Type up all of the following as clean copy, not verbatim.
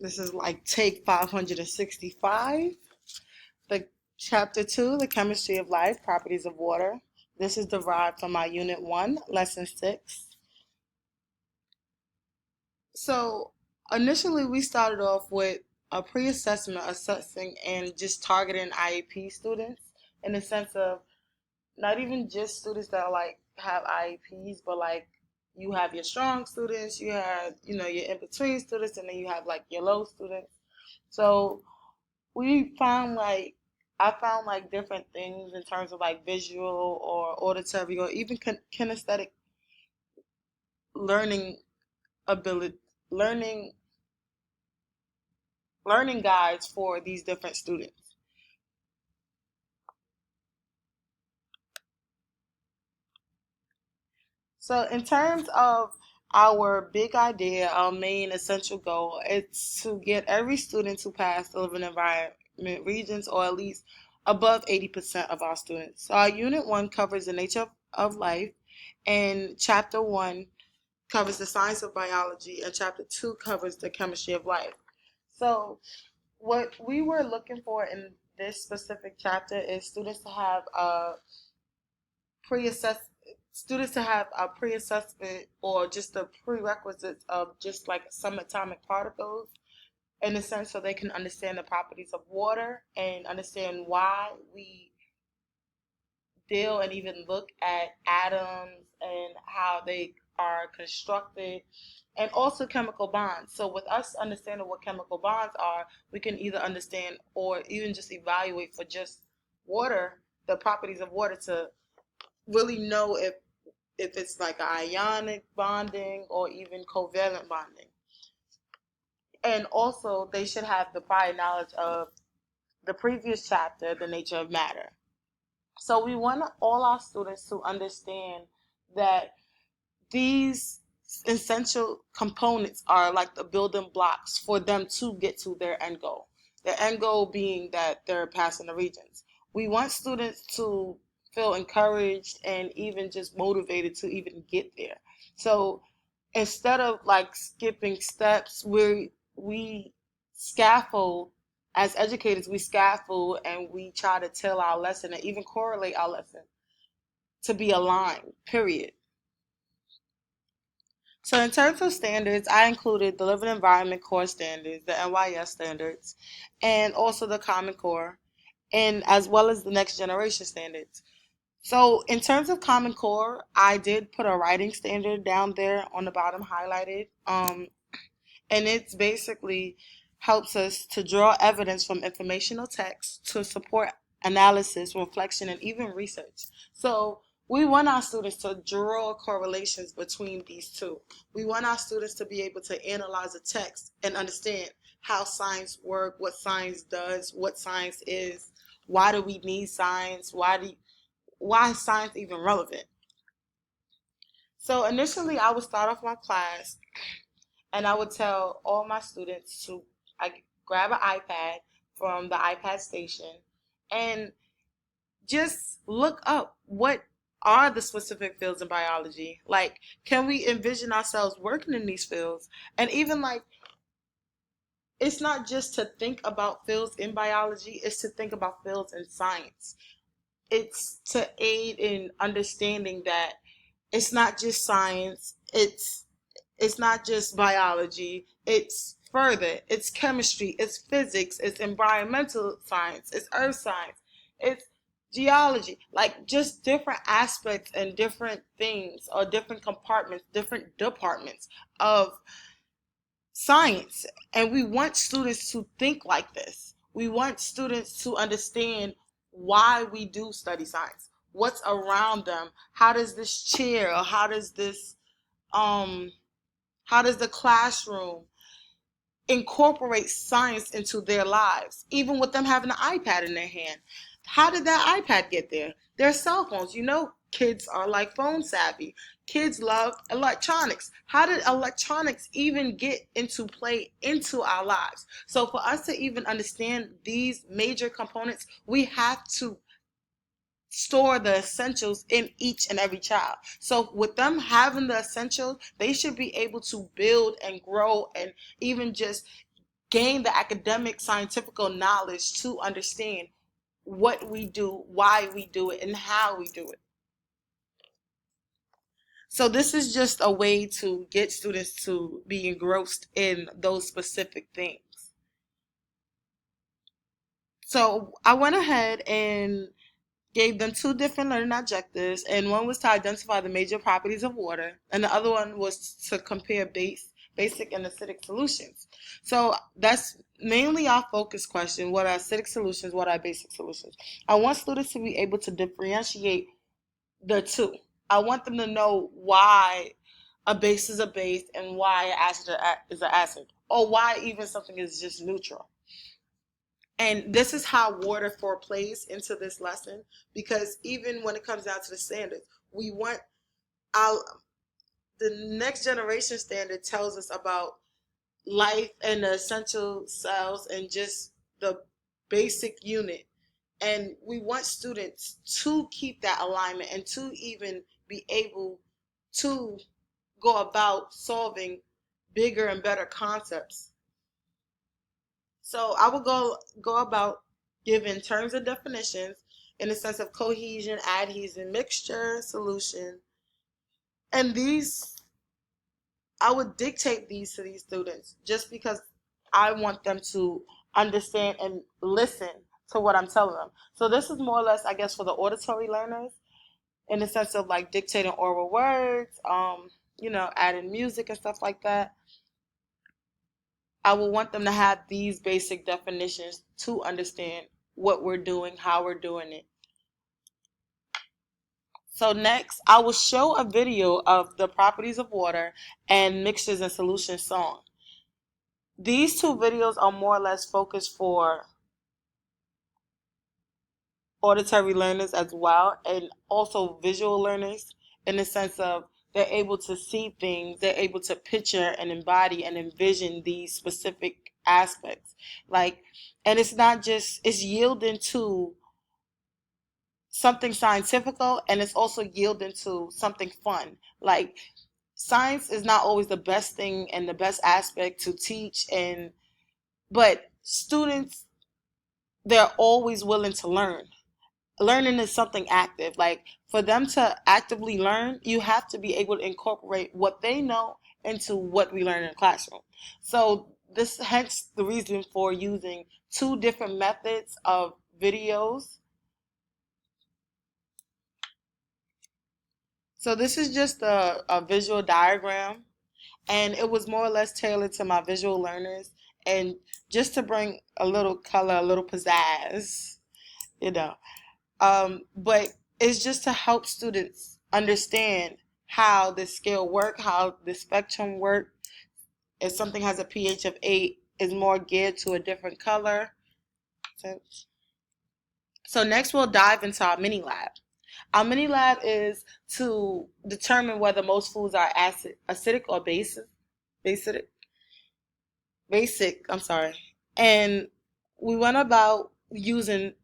This is like take 565. The chapter 2, the chemistry of life, properties of water. This is derived from our unit 1, lesson 6. So initially we started off with a pre-assessment assessing and just targeting IEP students in the sense of not even just students that like have IEPs, but like you have your strong students, you have, your in-between students, and then you have like your low students. So we found like I found like different things in terms of like visual or auditory or even kinesthetic learning ability, learning learning guides for these different students. So in terms of our big idea, our main essential goal, it's to get every student to pass the living environment regions or at least above 80% of our students. So our unit 1 covers the nature of life, and chapter 1 covers the science of biology, and chapter 2 covers the chemistry of life. So what we were looking for in this specific chapter is pre-assess students to have a pre-assessment or just the prerequisites of just like some atomic particles in a sense so they can understand the properties of water and understand why we deal and even look at atoms and how they are constructed, and also chemical bonds. So with us understanding what chemical bonds are, we can either understand or even just evaluate for just water, the properties of water, to really know if it's like ionic bonding or even covalent bonding. And also, they should have the prior knowledge of the previous chapter, the nature of matter. So we want all our students to understand that these essential components are like the building blocks for them to get to their end goal. Their end goal being that they're passing the regents. We want students to feel encouraged and even just motivated to even get there. So instead of like skipping steps, we scaffold as educators, we scaffold and we try to tell our lesson and even correlate our lesson to be aligned, period. So in terms of standards, I included the Living Environment Core Standards, the NYS standards, and also the Common Core, and as well as the Next Generation standards. So in terms of Common Core, I did put a writing standard down there on the bottom highlighted. And it's basically helps us to draw evidence from informational text to support analysis, reflection, and even research. So we want our students to draw correlations between these two. We want our students to be able to analyze a text and understand how science works, what science does, what science is, why do we need science, why is science even relevant. So initially I would start off my class and I would tell all my students to grab an iPad from the iPad station and just look up what are the specific fields in biology. Like, can we envision ourselves working in these fields? And even like, it's not just to think about fields in biology, it's to think about fields in science. It's to aid in understanding that it's not just science, it's not just biology, it's further, it's chemistry, it's physics, it's environmental science, it's earth science, it's geology, like just different aspects and different things or different compartments, different departments of science. And we want students to think like this. We want students to understand why we do study science, what's around them, how does this chair or um how does the classroom incorporate science into their lives, even with them having an iPad in their hand? How did that iPad get there? Their cell phones. Kids are like phone savvy. Kids love electronics. How did electronics even get into play into our lives? So for us to even understand these major components, we have to store the essentials in each and every child. So with them having the essentials, they should be able to build and grow and even just gain the academic scientific knowledge to understand what we do, why we do it, and how we do it. So this is just a way to get students to be engrossed in those specific things. So I went ahead and gave them two different learning objectives, and one was to identify the major properties of water, and the other one was to compare basic and acidic solutions. So that's mainly our focus question: what are acidic solutions, what are basic solutions? I want students to be able to differentiate the two. I want them to know why a base is a base and why an acid is an acid, or why even something is just neutral. And this is how water plays into this lesson, because even when it comes down to the standards, we want our the next generation standard tells us about life and the essential cells and just the basic unit. And we want students to keep that alignment and to even be able to go about solving bigger and better concepts. So I will go about giving terms and definitions in the sense of cohesion, adhesion, mixture, solution. And these, I would dictate these to these students just because I want them to understand and listen to what I'm telling them. So this is more or less, I guess, for the auditory learners in the sense of like dictating oral words, adding music and stuff like that. I will want them to have these basic definitions to understand what we're doing, how we're doing it. So next, I will show a video of the properties of water and mixtures and solution song. These two videos are more or less focused for auditory learners as well, and also visual learners, in the sense of they're able to see things, they're able to picture and embody and envision these specific aspects. And it's not just, it's yielding to something scientific, and it's also yielding to something fun. Like, science is not always the best thing and the best aspect to teach, but students, they're always willing to learn. Learning is something active. Like, for them to actively learn, you have to be able to incorporate what they know into what we learn in the classroom. So this, hence the reason for using two different methods of videos. So this is just a visual diagram, and it was more or less tailored to my visual learners, and just to bring a little color, a little pizzazz, you know. But it's just to help students understand how the scale work, how the spectrum work. If something has a pH of 8, is more geared to a different color. So next we'll dive into our mini lab. Our mini lab is to determine whether most foods are acidic or basic. I'm sorry. And we went about using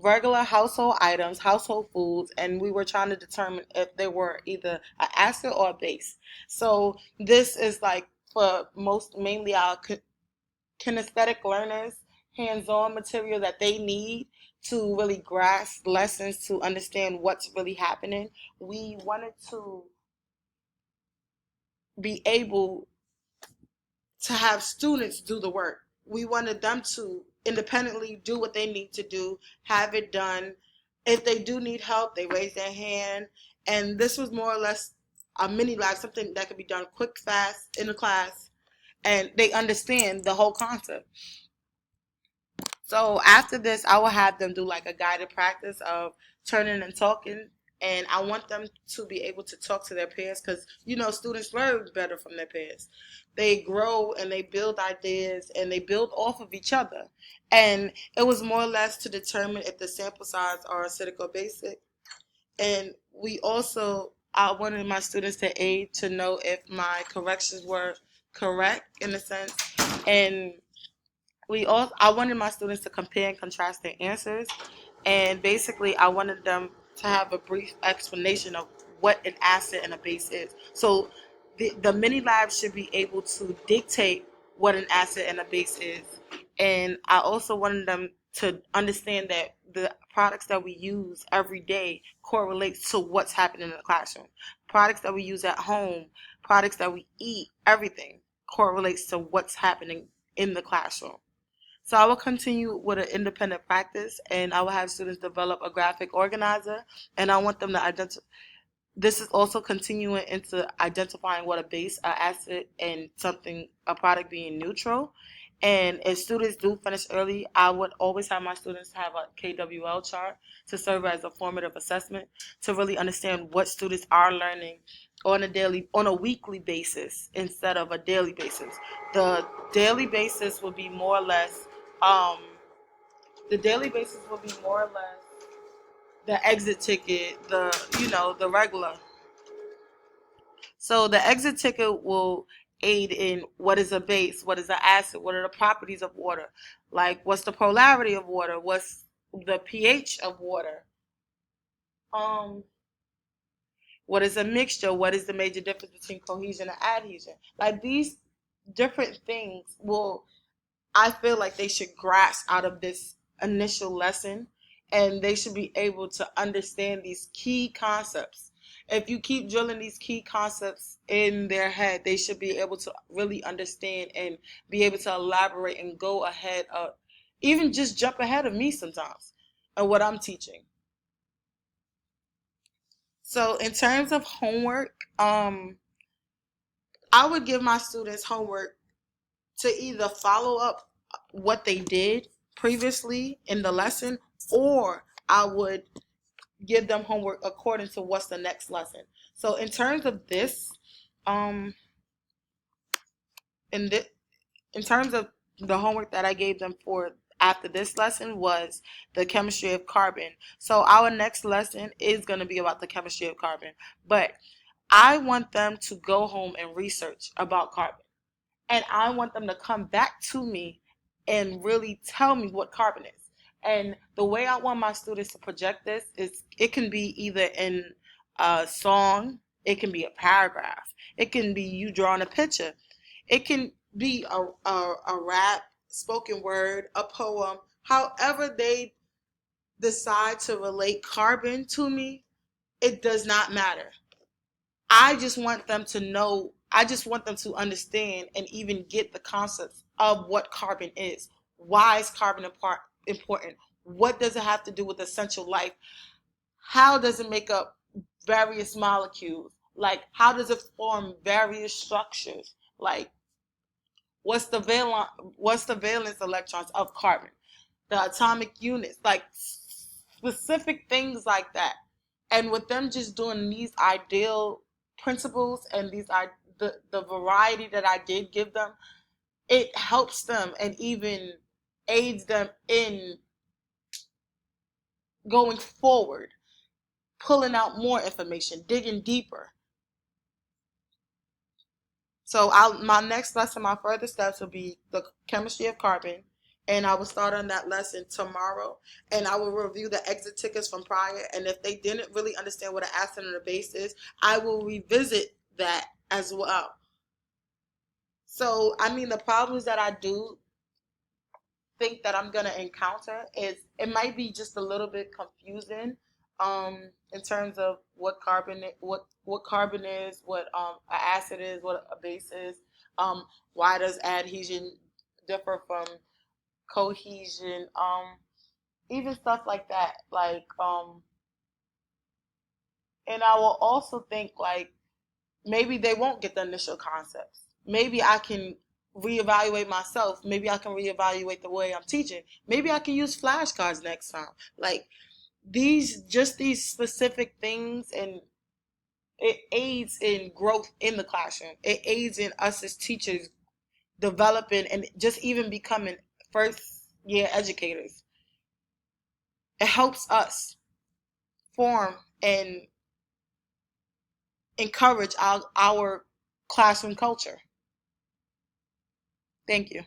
regular household items, household foods, and we were trying to determine if they were either an acid or a base. So this is like for mainly our kinesthetic learners, hands-on material that they need to really grasp lessons, to understand what's really happening. We wanted to be able to have students do the work. We wanted them to independently do what they need to do, have it done. If they do need help, they raise their hand. And this was more or less a mini lab, something that could be done quick, fast, in the class, and they understand the whole concept. So after this, I will have them do like a guided practice of turning and talking. And I want them to be able to talk to their peers, because, students learn better from their peers. They grow and they build ideas and they build off of each other. And it was more or less to determine if the sample size are acidic or basic. And I wanted my students to aid to know if my corrections were correct, in a sense. And I wanted my students to compare and contrast their answers, and basically I wanted them to have a brief explanation of what an acid and a base is. So the mini lab should be able to dictate what an acid and a base is. And I also wanted them to understand that the products that we use every day correlates to what's happening in the classroom. Products that we use at home, products that we eat, everything correlates to what's happening in the classroom. So I will continue with an independent practice, and I will have students develop a graphic organizer, and I want them to identify. This is also continuing into identifying what a base, a acid, and something, a product being neutral. And if students do finish early, I would always have my students have a KWL chart to serve as a formative assessment to really understand what students are learning on a weekly basis instead of a daily basis. The daily basis will be more or less, um, the daily basis will be more or less the exit ticket, the regular. So the exit ticket will aid in what is a base, what is an acid, what are the properties of water, like what's the polarity of water, what's the pH of water, um, what is a mixture, what is the major difference between cohesion and adhesion. Like these different things will, I feel like they should grasp out of this initial lesson, and they should be able to understand these key concepts. If you keep drilling these key concepts in their head, they should be able to really understand and be able to elaborate and go ahead of, even just jump ahead of me sometimes and what I'm teaching. So in terms of homework, I would give my students homework to either follow up what they did previously in the lesson, or I would give them homework according to what's the next lesson. So in terms of this, um, in the, in terms of the homework that I gave them for after this lesson was the chemistry of carbon. So our next lesson is going to be about the chemistry of carbon, but I want them to go home and research about carbon. And I want them to come back to me and really tell me what carbon is. And the way I want my students to project this is it can be either in a song, it can be a paragraph, it can be you drawing a picture, it can be a rap, spoken word, a poem, however they decide to relate carbon to me, it does not matter. I just want them to know, I just want them to understand and even get the concepts of what carbon is. Why is carbon important? What does it have to do with essential life? How does it make up various molecules? Like, how does it form various structures? Like, what's the valence electrons of carbon? The atomic units, like specific things like that. And with them just doing these ideal principles and the variety that I did give them, it helps them and even aids them in going forward, pulling out more information, digging deeper. So my next lesson, my further steps will be the chemistry of carbon, and I will start on that lesson tomorrow. And I will review the exit tickets from prior. And if they didn't really understand what an acid and a base is, I will revisit that as well. So I mean, the problems that I do think that I'm gonna encounter is it might be just a little bit confusing in terms of what carbon is, what an acid is, what a base is, why does adhesion differ from cohesion, even stuff like that, like and I will also think like maybe they won't get the initial concepts. Maybe I can reevaluate myself. Maybe I can reevaluate the way I'm teaching. Maybe I can use flashcards next time. Like these specific things, and it aids in growth in the classroom. It aids in us as teachers developing and just even becoming first year educators. It helps us form and encourage our classroom culture. Thank you.